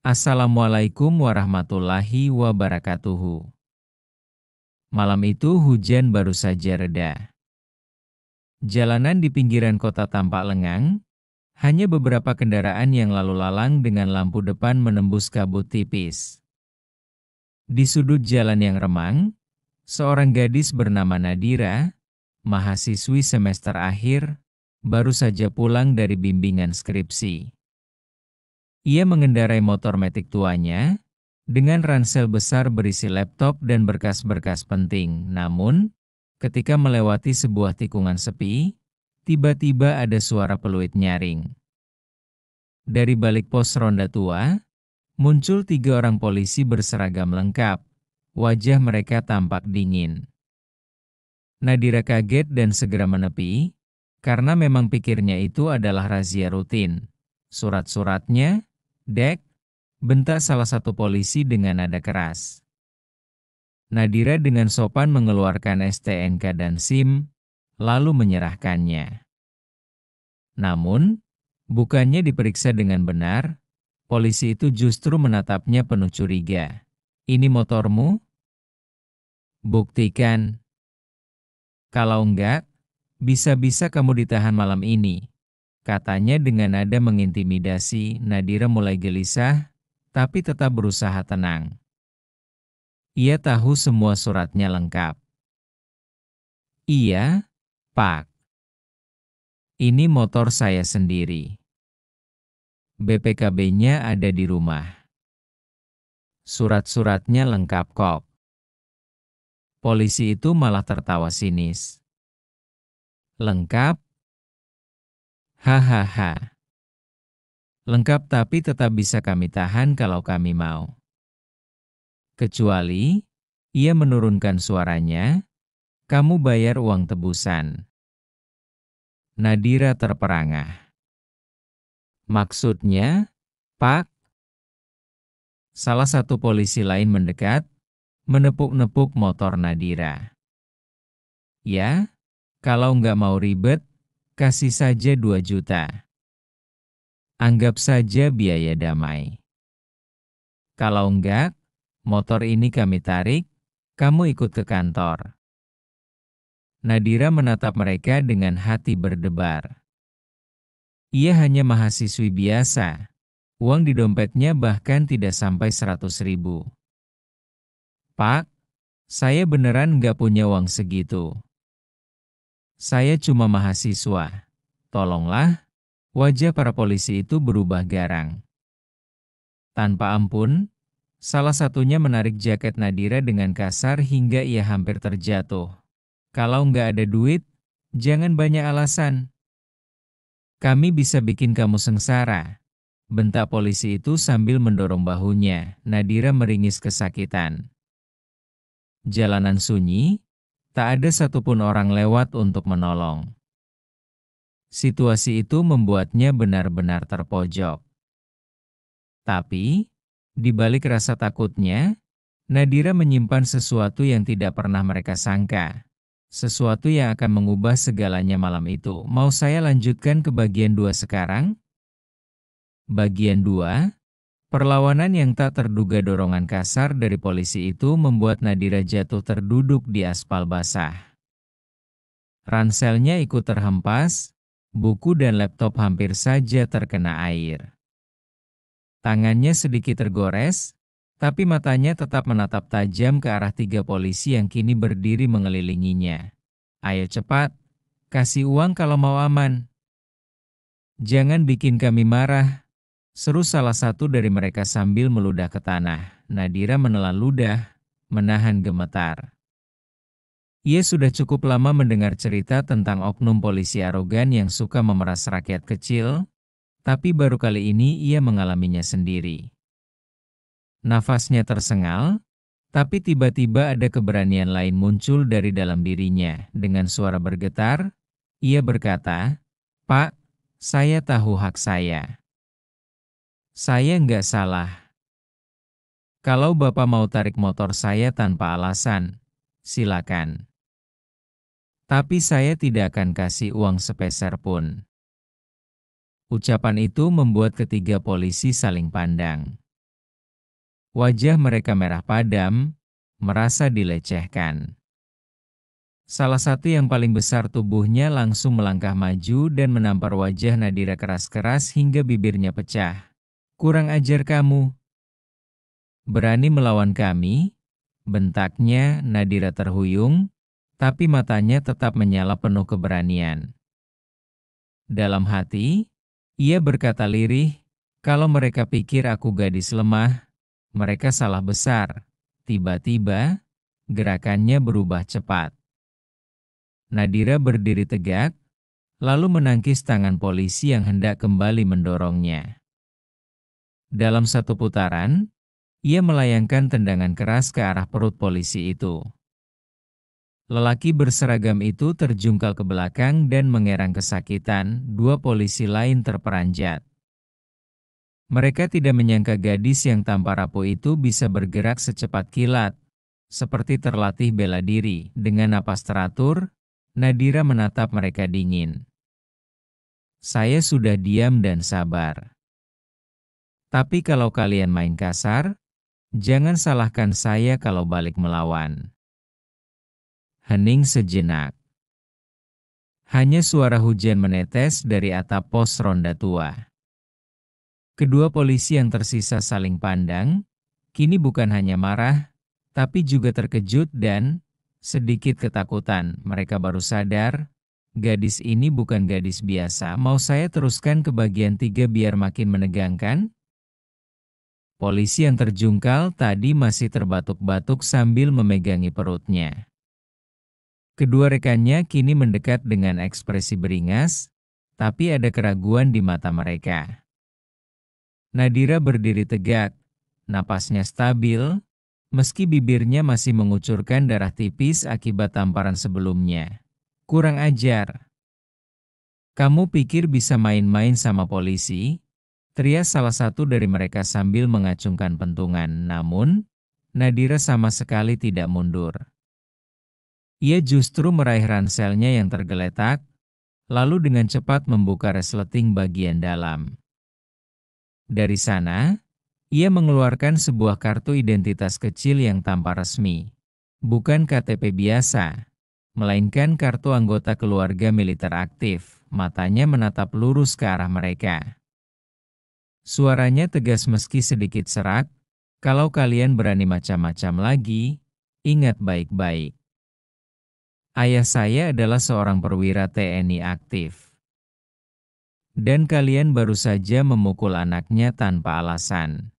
Assalamualaikum warahmatullahi wabarakatuh. Malam itu hujan baru saja reda. Jalanan di pinggiran kota tampak lengang, hanya beberapa kendaraan yang lalu lalang dengan lampu depan menembus kabut tipis. Di sudut jalan yang remang, seorang gadis bernama Nadira, mahasiswi semester akhir, baru saja pulang dari bimbingan skripsi. Ia mengendarai motor metik tuanya, dengan ransel besar berisi laptop dan berkas-berkas penting. Namun, ketika melewati sebuah tikungan sepi, tiba-tiba ada suara peluit nyaring. Dari balik pos ronda tua, muncul 3 orang polisi berseragam lengkap. Wajah mereka tampak dingin. Nadira kaget dan segera menepi, karena memang pikirnya itu adalah razia rutin. Surat-suratnya, Dek, bentak salah satu polisi dengan nada keras. Nadira dengan sopan mengeluarkan STNK dan SIM, lalu menyerahkannya. Namun, bukannya diperiksa dengan benar, polisi itu justru menatapnya penuh curiga. Ini motormu? Buktikan. Kalau enggak, bisa-bisa kamu ditahan malam ini. Katanya dengan nada mengintimidasi. Nadira mulai gelisah, tapi tetap berusaha tenang. Ia tahu semua suratnya lengkap. Iya, Pak. Ini motor saya sendiri. BPKB-nya ada di rumah. Surat-suratnya lengkap kok. Polisi itu malah tertawa sinis. Lengkap? Hahaha. Lengkap tapi tetap bisa kami tahan kalau kami mau. Kecuali, ia menurunkan suaranya, kamu bayar uang tebusan. Nadira terperangah. Maksudnya, Pak? Salah satu polisi lain mendekat, menepuk-nepuk motor Nadira. Ya, kalau nggak mau ribet, kasih saja 2 juta. Anggap saja biaya damai. Kalau enggak, motor ini kami tarik, kamu ikut ke kantor. Nadira menatap mereka dengan hati berdebar. Ia hanya mahasiswi biasa. Uang di dompetnya bahkan tidak sampai 100.000. Pak, saya beneran nggak punya uang segitu. Saya cuma mahasiswa. Tolonglah. Wajah para polisi itu berubah garang. Tanpa ampun, salah satunya menarik jaket Nadira dengan kasar hingga ia hampir terjatuh. Kalau nggak ada duit, jangan banyak alasan. Kami bisa bikin kamu sengsara. Bentak polisi itu sambil mendorong bahunya. Nadira meringis kesakitan. Jalanan sunyi, tak ada satupun orang lewat untuk menolong. Situasi itu membuatnya benar-benar terpojok. Tapi, di balik rasa takutnya, Nadira menyimpan sesuatu yang tidak pernah mereka sangka. Sesuatu yang akan mengubah segalanya malam itu. Mau saya lanjutkan ke bagian 2 sekarang? Bagian 2, perlawanan yang tak terduga. Dorongan kasar dari polisi itu membuat Nadira jatuh terduduk di aspal basah. Ranselnya ikut terhempas, buku dan laptop hampir saja terkena air. Tangannya sedikit tergores, tapi matanya tetap menatap tajam ke arah 3 polisi yang kini berdiri mengelilinginya. Ayo cepat, kasih uang kalau mau aman. Jangan bikin kami marah, seru salah satu dari mereka sambil meludah ke tanah. Nadira menelan ludah, menahan gemetar. Ia sudah cukup lama mendengar cerita tentang oknum polisi arogan yang suka memeras rakyat kecil, tapi baru kali ini ia mengalaminya sendiri. Nafasnya tersengal, tapi tiba-tiba ada keberanian lain muncul dari dalam dirinya. Dengan suara bergetar, ia berkata, Pak, saya tahu hak saya. Saya nggak salah. Kalau Bapak mau tarik motor saya tanpa alasan, silakan. Tapi saya tidak akan kasih uang sepeser pun. Ucapan itu membuat ketiga polisi saling pandang. Wajah mereka merah padam, merasa dilecehkan. Salah satu yang paling besar tubuhnya langsung melangkah maju dan menampar wajah Nadira keras-keras hingga bibirnya pecah. "Kurang ajar kamu. Berani melawan kami?" bentaknya. Nadira terhuyung, tapi matanya tetap menyala penuh keberanian. Dalam hati, ia berkata lirih, "Kalau mereka pikir aku gadis lemah, mereka salah besar." Tiba-tiba, gerakannya berubah cepat. Nadira berdiri tegak, lalu menangkis tangan polisi yang hendak kembali mendorongnya. Dalam satu putaran, ia melayangkan tendangan keras ke arah perut polisi itu. Lelaki berseragam itu terjungkal ke belakang dan mengerang kesakitan. Dua polisi lain terperanjat. Mereka tidak menyangka gadis yang tanpa rapuh itu bisa bergerak secepat kilat, seperti terlatih bela diri. Dengan napas teratur, Nadira menatap mereka dingin. "Saya sudah diam dan sabar. Tapi kalau kalian main kasar, jangan salahkan saya kalau balik melawan." Hening sejenak. Hanya suara hujan menetes dari atap pos ronda tua. Kedua polisi yang tersisa saling pandang, kini bukan hanya marah, tapi juga terkejut dan sedikit ketakutan. Mereka baru sadar, gadis ini bukan gadis biasa. "Mau saya teruskan ke bagian 3 biar makin menegangkan?" Polisi yang terjungkal tadi masih terbatuk-batuk sambil memegangi perutnya. Kedua rekannya kini mendekat dengan ekspresi beringas, tapi ada keraguan di mata mereka. Nadira berdiri tegak, napasnya stabil, meski bibirnya masih mengucurkan darah tipis akibat tamparan sebelumnya. "Kurang ajar. Kamu pikir bisa main-main sama polisi?" teriak salah satu dari mereka sambil mengacungkan pentungan. Namun, Nadira sama sekali tidak mundur. Ia justru meraih ranselnya yang tergeletak, lalu dengan cepat membuka resleting bagian dalam. Dari sana, ia mengeluarkan sebuah kartu identitas kecil yang tanpa resmi. Bukan KTP biasa, melainkan kartu anggota keluarga militer aktif. Matanya menatap lurus ke arah mereka. Suaranya tegas meski sedikit serak, "Kalau kalian berani macam-macam lagi, ingat baik-baik. Ayah saya adalah seorang perwira TNI aktif. Dan kalian baru saja memukul anaknya tanpa alasan."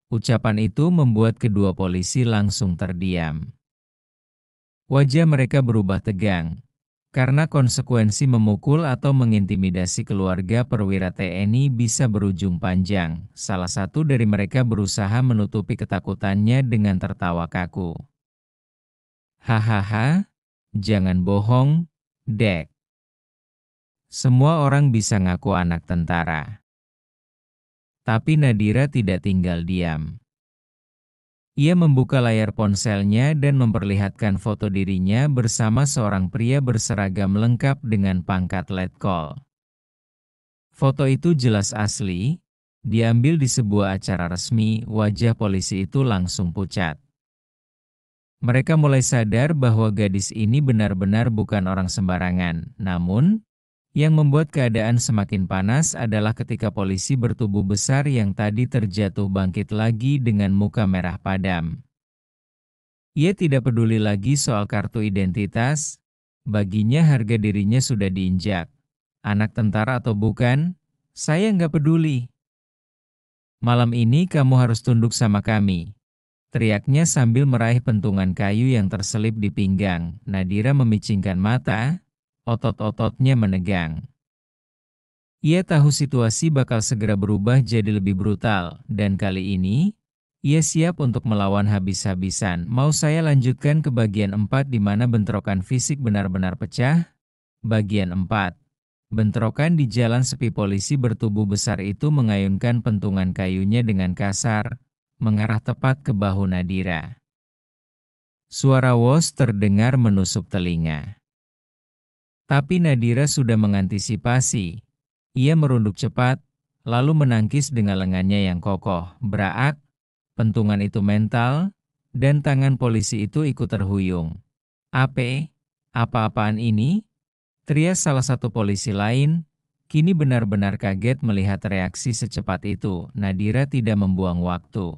Ucapan itu membuat kedua polisi langsung terdiam. Wajah mereka berubah tegang, karena konsekuensi memukul atau mengintimidasi keluarga perwira TNI bisa berujung panjang. Salah satu dari mereka berusaha menutupi ketakutannya dengan tertawa kaku. "Hahaha, jangan bohong, Dek. Semua orang bisa ngaku anak tentara." Tapi Nadira tidak tinggal diam. Ia membuka layar ponselnya dan memperlihatkan foto dirinya bersama seorang pria berseragam lengkap dengan pangkat letkol. Foto itu jelas asli, diambil di sebuah acara resmi. Wajah polisi itu langsung pucat. Mereka mulai sadar bahwa gadis ini benar-benar bukan orang sembarangan. Namun, yang membuat keadaan semakin panas adalah ketika polisi bertubuh besar yang tadi terjatuh bangkit lagi dengan muka merah padam. Ia tidak peduli lagi soal kartu identitas, baginya harga dirinya sudah diinjak. "Anak tentara atau bukan, saya nggak peduli. Malam ini kamu harus tunduk sama kami," teriaknya sambil meraih pentungan kayu yang terselip di pinggang. Nadira memicingkan mata, otot-ototnya menegang. Ia tahu situasi bakal segera berubah jadi lebih brutal, dan kali ini, ia siap untuk melawan habis-habisan. "Mau saya lanjutkan ke bagian 4 di mana bentrokan fisik benar-benar pecah?" Bagian 4. Bentrokan di jalan sepi. Polisi bertubuh besar itu mengayunkan pentungan kayunya dengan kasar, mengarah tepat ke bahu Nadira. Suara wos terdengar menusuk telinga. Tapi Nadira sudah mengantisipasi. Ia merunduk cepat, lalu menangkis dengan lengannya yang kokoh. Braak, pentungan itu mental, dan tangan polisi itu ikut terhuyung. Apa-apaan ini? Teriak salah satu polisi lain. Kini benar-benar kaget melihat reaksi secepat itu. Nadira tidak membuang waktu.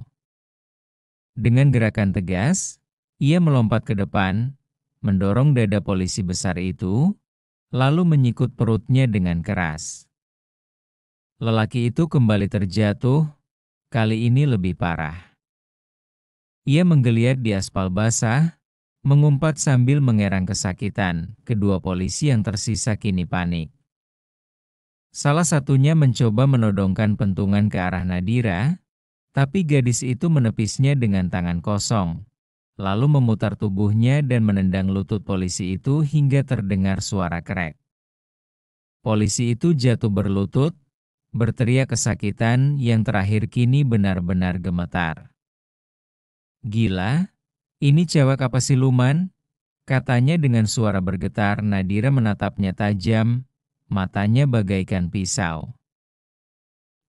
Dengan gerakan tegas, ia melompat ke depan, mendorong dada polisi besar itu, lalu menyikut perutnya dengan keras. Lelaki itu kembali terjatuh, kali ini lebih parah. Ia menggeliat di aspal basah, mengumpat sambil mengerang kesakitan. Kedua polisi yang tersisa kini panik. Salah satunya mencoba menodongkan pentungan ke arah Nadira, tapi gadis itu menepisnya dengan tangan kosong, lalu memutar tubuhnya dan menendang lutut polisi itu hingga terdengar suara krek. Polisi itu jatuh berlutut, berteriak kesakitan, yang terakhir kini benar-benar gemetar. "Gila, ini cewek apa siluman?" katanya dengan suara bergetar. Nadira menatapnya tajam, matanya bagaikan pisau.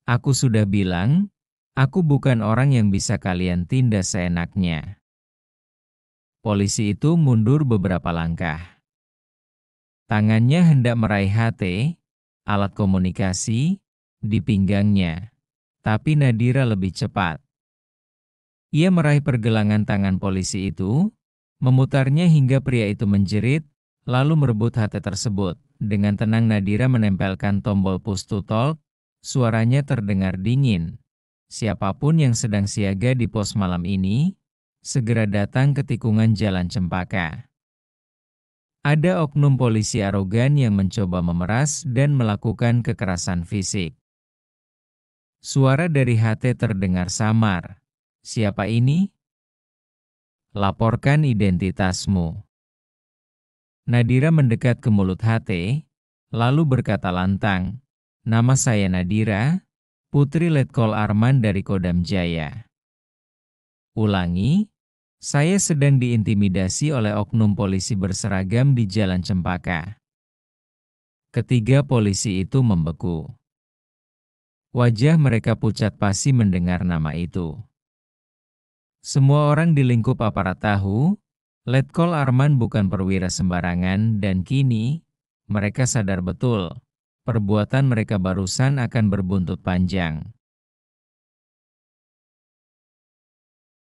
"Aku sudah bilang, aku bukan orang yang bisa kalian tindas seenaknya." Polisi itu mundur beberapa langkah. Tangannya hendak meraih HT, alat komunikasi, di pinggangnya. Tapi Nadira lebih cepat. Ia meraih pergelangan tangan polisi itu, memutarnya hingga pria itu menjerit, lalu merebut HT tersebut. Dengan tenang Nadira menempelkan tombol push to talk, suaranya terdengar dingin. "Siapapun yang sedang siaga di pos malam ini, segera datang ke tikungan Jalan Cempaka. Ada oknum polisi arogan yang mencoba memeras dan melakukan kekerasan fisik." Suara dari HT terdengar samar. "Siapa ini? Laporkan identitasmu." Nadira mendekat ke mulut HT, lalu berkata lantang, "Nama saya Nadira, Putri Letkol Arman dari Kodam Jaya." Ulangi, "Saya sedang diintimidasi oleh oknum polisi berseragam di Jalan Cempaka." Ketiga polisi itu membeku. Wajah mereka pucat pasi mendengar nama itu. Semua orang di lingkup aparat tahu, Letkol Arman bukan perwira sembarangan, dan kini mereka sadar betul, perbuatan mereka barusan akan berbuntut panjang.